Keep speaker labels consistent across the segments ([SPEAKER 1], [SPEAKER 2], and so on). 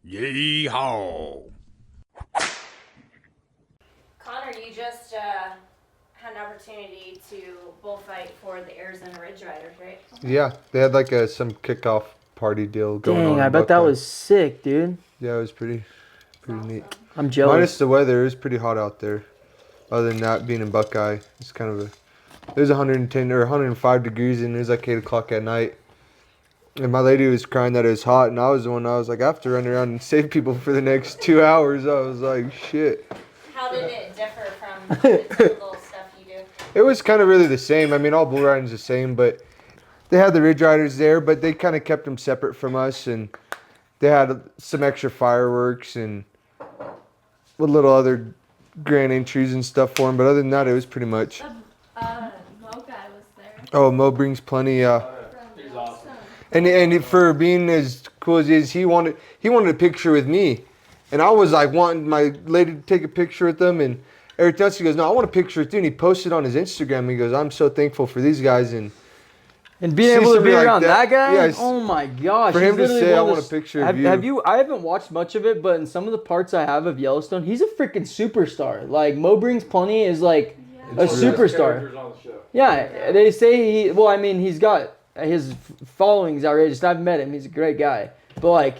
[SPEAKER 1] Yeehaw!
[SPEAKER 2] Connor, you just had an opportunity to bullfight for the Arizona Ridge Riders, right?
[SPEAKER 3] Yeah, they had like some kickoff party deal going on.
[SPEAKER 4] Dang, I bet that was sick, dude.
[SPEAKER 3] Yeah, it was pretty
[SPEAKER 2] Awesome.
[SPEAKER 3] neat.
[SPEAKER 4] I'm jealous.
[SPEAKER 3] Minus the weather, it was pretty hot out there. Other than that, being in Buckeye, it's kind of it was 110 or 105 degrees and it was like 8 o'clock at night. And my lady was crying that it was hot, and I was like, I have to run around and save people for the next 2 hours. I was like, shit.
[SPEAKER 2] How did it differ from the typical stuff you do?
[SPEAKER 3] It was kind of really the same. I mean, all bull riding's the same, but they had the Ridge Riders there, but they kind of kept them separate from us, and they had some extra fireworks and a little other grand entries and stuff for them. But other than that, it was pretty much.
[SPEAKER 5] The Mo guy was there.
[SPEAKER 3] Oh, Mo brings plenty.
[SPEAKER 5] He's awesome.
[SPEAKER 3] And for being as cool as he is, he wanted a picture with me, and I was like wanting my lady to take a picture with them, and everything else. He goes, no, I want a picture with you, and he posted on his Instagram. He goes, I'm so thankful for these guys, and
[SPEAKER 4] being able to be
[SPEAKER 3] like
[SPEAKER 4] around that guy,
[SPEAKER 3] yes.
[SPEAKER 4] Oh my gosh!
[SPEAKER 3] For him to
[SPEAKER 4] literally
[SPEAKER 3] say,
[SPEAKER 4] one
[SPEAKER 3] I
[SPEAKER 4] of
[SPEAKER 3] want a
[SPEAKER 4] the-
[SPEAKER 3] picture of you.
[SPEAKER 4] Have you? I haven't watched much of it, but in some of the parts I have of Yellowstone, he's a freaking superstar. Like Mo Brings Plenty is like a superstar. Yeah, they say he. Well, I mean, he's got his following's outrageous. I've met him. He's a great guy. But like,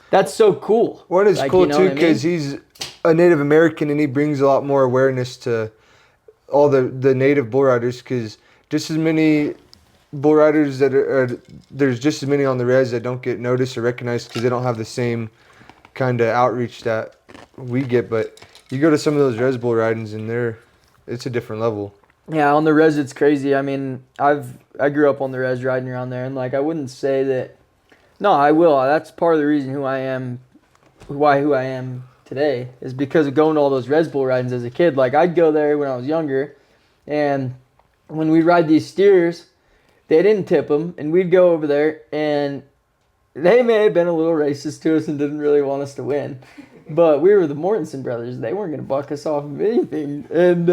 [SPEAKER 4] that's so cool.
[SPEAKER 3] One is
[SPEAKER 4] like,
[SPEAKER 3] cool
[SPEAKER 4] you know
[SPEAKER 3] too
[SPEAKER 4] what I mean?
[SPEAKER 3] because he's a Native American and he brings a lot more awareness to all the native bull riders. Because just as many bull riders there's just as many on the res that don't get noticed or recognized because they don't have the same kind of outreach that we get. But you go to some of those res bull ridings and it's a different level.
[SPEAKER 4] Yeah, on the res it's crazy. I mean, I grew up on the res riding around there, and like I wouldn't say that. No, I will. That's part of the reason who I am today is because of going to all those res bull ridings as a kid. Like I'd go there when I was younger, and when we'd ride these steers, they didn't tip them, and we'd go over there, and they may have been a little racist to us and didn't really want us to win. But we were the Mortensen brothers. They weren't going to buck us off of anything. And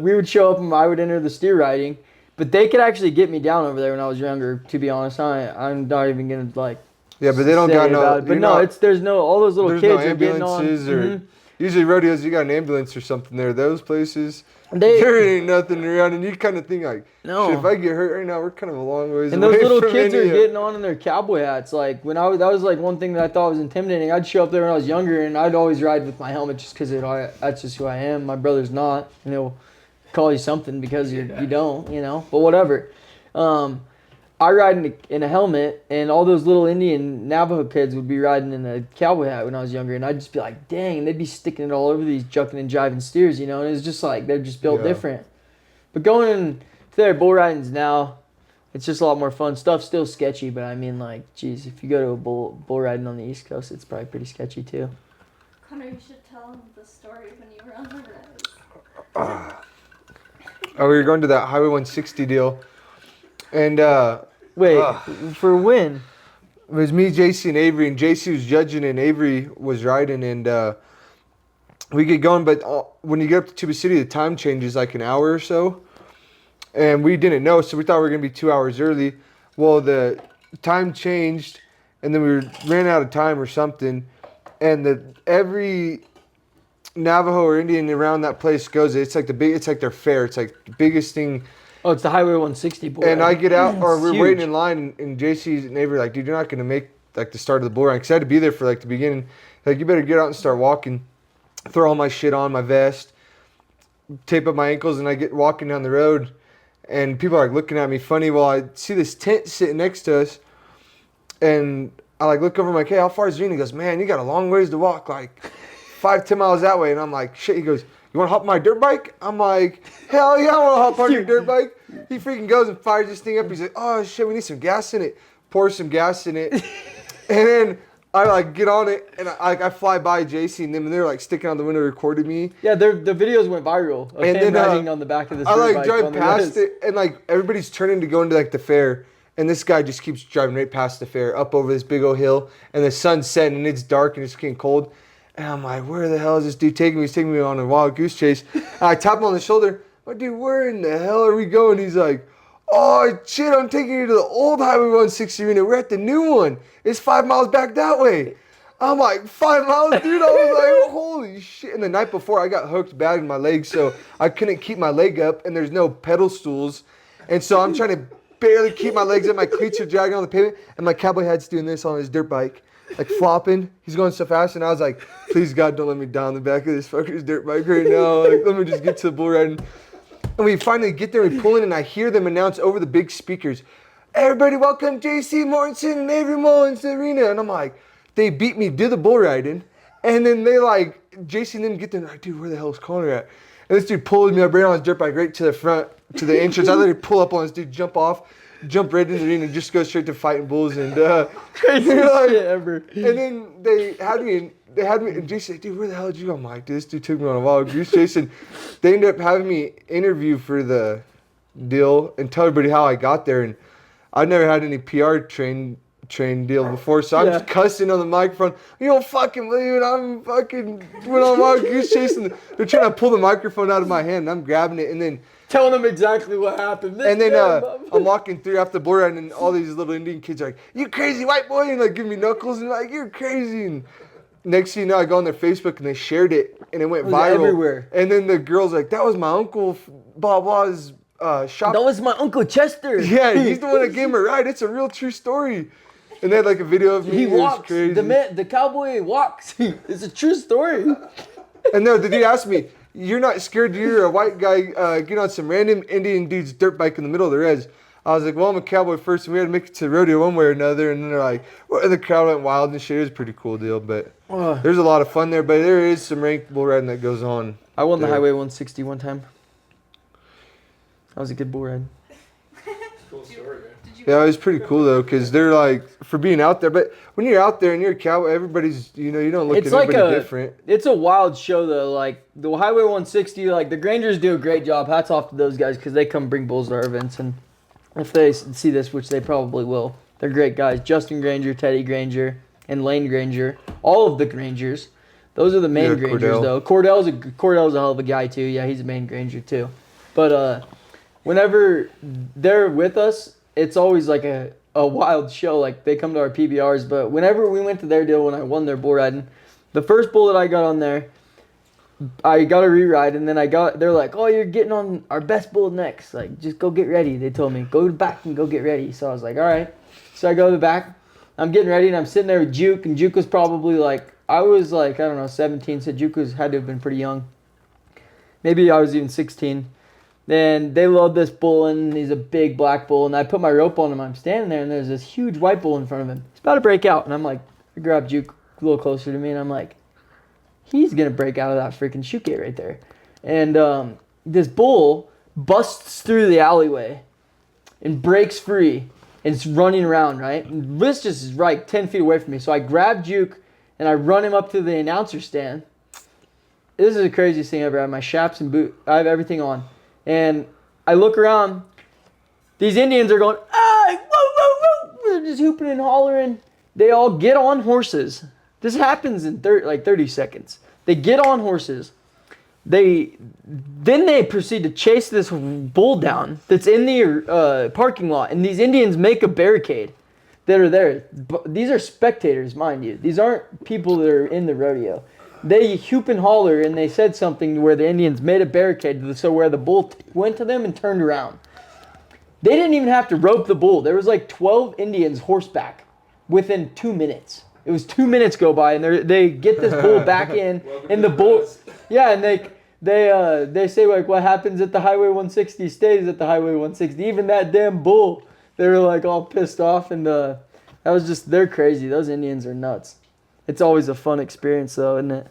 [SPEAKER 4] we would show up and I would enter the steer riding. But they could actually get me down over there when I was younger, to be honest. I'm not even going to, like,
[SPEAKER 3] Yeah, but they don't got no.
[SPEAKER 4] But no, there's no, all those little
[SPEAKER 3] There's
[SPEAKER 4] kids
[SPEAKER 3] no
[SPEAKER 4] are getting on.
[SPEAKER 3] ambulances or usually rodeos. You got an ambulance or something there. Those places,
[SPEAKER 4] They-
[SPEAKER 3] there ain't nothing around, and you kind of think like,
[SPEAKER 4] No.
[SPEAKER 3] shit, if I get hurt right now, we're kind of a long ways
[SPEAKER 4] And
[SPEAKER 3] away
[SPEAKER 4] those little
[SPEAKER 3] from
[SPEAKER 4] kids are
[SPEAKER 3] any of-
[SPEAKER 4] getting on in their cowboy hats. Like that was like one thing that I thought was intimidating. I'd show up there when I was younger, and I'd always ride with my helmet just because that's just who I am. My brother's not, and he'll call you something because you don't, you know. But whatever. I ride in a helmet, and all those little Indian Navajo kids would be riding in a cowboy hat when I was younger, and I'd just be like, dang, and they'd be sticking it all over these jucking and jiving steers, you know. And it's just like they're just built different. But going in to their bull ridings now, it's just a lot more fun. Stuff's still sketchy, but I mean, like, geez, if you go to a bull riding on the East Coast, it's probably pretty sketchy too.
[SPEAKER 5] Connor, you should tell him the story when you were on the res.
[SPEAKER 3] Oh, we were going to that Highway 160 deal, and
[SPEAKER 4] Wait, for when?
[SPEAKER 3] it was me, JC, and Avery, and JC was judging, and Avery was riding, and we get going. But when you get up to Tuba City, the time changes like an hour or so, and we didn't know, so we thought we were gonna be 2 hours early. Well, the time changed, and then we ran out of time or something, and every Navajo or Indian around that place goes. It's like it's like their fair. It's like the biggest thing.
[SPEAKER 4] Oh, it's the Highway 160 bull
[SPEAKER 3] And
[SPEAKER 4] ride.
[SPEAKER 3] I get out, or
[SPEAKER 4] It's
[SPEAKER 3] we're
[SPEAKER 4] huge.
[SPEAKER 3] waiting in line, and JC's neighbor like, dude, you're not gonna make like the start of the bull ride, because I had to be there for like the beginning. Like, you better get out and start walking. Throw all my shit on, my vest, tape up my ankles, and I get walking down the road, and people are like looking at me funny while I see this tent sitting next to us, and I like look over, I'm like, hey, how far is it? And he goes, man, you got a long ways to walk, like 5-10 miles that way. And I'm like, shit. He goes, you want to hop on my dirt bike? I'm like, hell yeah, I want to hop on your dirt bike. He freaking goes and fires this thing up. He's like, oh shit, we need some gas in it. Pour some gas in it. And then I like get on it, and I fly by JC and them, and they're like sticking out the window recording me.
[SPEAKER 4] Yeah, the videos went viral of
[SPEAKER 3] And
[SPEAKER 4] him
[SPEAKER 3] then,
[SPEAKER 4] riding on the back of this
[SPEAKER 3] I
[SPEAKER 4] dirt
[SPEAKER 3] like
[SPEAKER 4] bike
[SPEAKER 3] drive
[SPEAKER 4] on the
[SPEAKER 3] past
[SPEAKER 4] res.
[SPEAKER 3] it, and like everybody's turning to go into like the fair, and this guy just keeps driving right past the fair, up over this big old hill, and the sun's setting, and it's dark, and it's getting cold. And I'm like, where the hell is this dude taking me? He's taking me on a wild goose chase. And I tap him on the shoulder. Oh, dude, where in the hell are we going? He's like, oh, shit, I'm taking you to the old Highway 160 arena. We're at the new one. It's 5 miles back that way. I'm like 5 miles, dude. I was like, holy shit. And the night before, I got hooked bad in my leg, so I couldn't keep my leg up, and there's no pedal stools. And so I'm trying to barely keep my legs up. My cleats are dragging on the pavement, and my cowboy hat's doing this on his dirt bike, like flopping. He's going so fast, and I was like, please, God, don't let me down the back of this fucker's dirt bike right now. Like, let me just get to the bull riding. And we finally get there, we pull in, and I hear them announce over the big speakers, everybody welcome J.C. Mortensen and Avery Mullins to the arena. And I'm like, they beat me to the bull riding. And then they like, J.C. and them get there, and like, dude, where the hell is Connor at? And this dude pulled me up right on his dirt bike right to the front, to the entrance. I literally pull up on this dude, jump off, jump right into the arena, and just go straight to fighting bulls. And
[SPEAKER 4] Crazy
[SPEAKER 3] like,
[SPEAKER 4] shit ever.
[SPEAKER 3] And then they had me, and Jason said, dude, where the hell did you go? I'm like, dude, this dude took me on a wild goose chase. And they ended up having me interview for the deal and tell everybody how I got there. And I've never had any PR train deal before, so I'm just cussing on the microphone. You don't fucking believe it. I'm fucking went on a wild goose chase, and they're trying to pull the microphone out of my hand, and I'm grabbing it, and then
[SPEAKER 4] telling them exactly what happened.
[SPEAKER 3] and then I'm walking through after the bull ride, and all these little Indian kids are like, "You crazy white boy," and like give me knuckles, and like, "You're crazy." And next thing you know, I go on their Facebook, and they shared it, and it went viral
[SPEAKER 4] everywhere.
[SPEAKER 3] And then the girls like, "That was my uncle, blah blah's shop."
[SPEAKER 4] That was my Uncle Chester.
[SPEAKER 3] Yeah, he's the one that gave me a ride. It's a real true story. And they had like a video of me.
[SPEAKER 4] He
[SPEAKER 3] It was
[SPEAKER 4] walks.
[SPEAKER 3] crazy.
[SPEAKER 4] The cowboy walks. It's a true story.
[SPEAKER 3] And no, the dude asked me, "You're not scared? You're a white guy get on some random Indian dude's dirt bike in the middle of the res?" I was like, "Well, I'm a cowboy first, and we had to make it to the rodeo one way or another." And then they're like, well, and the crowd went wild and shit. It was a pretty cool deal, but there's a lot of fun there. But there is some ranked bull riding that goes on.
[SPEAKER 4] I won the
[SPEAKER 3] there.
[SPEAKER 4] Highway 160 one time. That was a good bull ride.
[SPEAKER 1] Cool story, man.
[SPEAKER 3] Yeah, it was pretty cool though, because they're like for being out there. But when you're out there and you're a cowboy, everybody's you don't look
[SPEAKER 4] It's
[SPEAKER 3] at
[SPEAKER 4] like
[SPEAKER 3] anybody different.
[SPEAKER 4] It's a wild show though. Like the Highway 160, like the Grangers do a great job. Hats off to those guys because they come bring bulls to our events, and if they see this, which they probably will, they're great guys. Justin Granger, Teddy Granger, and Lane Granger. All of the Grangers. Those are the main Grangers
[SPEAKER 3] Cordell.
[SPEAKER 4] though. Cordell's a hell of a guy too. Yeah, he's a main Granger too. But whenever they're with us, it's always like a wild show. Like they come to our PBRs, but whenever we went to their deal when I won their bull riding, the first bull that I got on there, I got a re-ride, and then they're like, "Oh, you're getting on our best bull next. Like, just go get ready." They told me, "Go to the back and go get ready." So I was like, "All right." So I go to the back. I'm getting ready, and I'm sitting there with Juke, and Juke was probably like, I was like, I don't know, 17. So Juke had to have been pretty young. Maybe I was even 16. Then they load this bull, and he's a big black bull, and I put my rope on him. I'm standing there, and there's this huge white bull in front of him. He's about to break out, and I'm like, I grab Juke a little closer to me, and I'm like, he's going to break out of that freaking chute gate right there. And this bull busts through the alleyway and breaks free, and it's running around, right? And this just is right 10 feet away from me. So I grab Juke, and I run him up to the announcer stand. This is the craziest thing ever. I have my chaps and boot. I have everything on. And I look around. These Indians are going, ah, whoa, whoa, whoa. They're just hooping and hollering. They all get on horses. This happens in 30 seconds. They get on horses. Then they proceed to chase this bull down that's in the parking lot. And these Indians make a barricade that are there. These are spectators, mind you. These aren't people that are in the rodeo. They hoop and holler, and they said something where the Indians made a barricade so where the bull went to them and turned around. They didn't even have to rope the bull. There was like 12 Indians horseback within 2 minutes. It was 2 minutes go by, and they get this bull back in, and the bull, yeah, and they say like what happens at the Highway 160 stays at the Highway 160. Even that damn bull, they were like all pissed off, and that was just they're crazy. Those Indians are nuts. It's always a fun experience though, isn't it?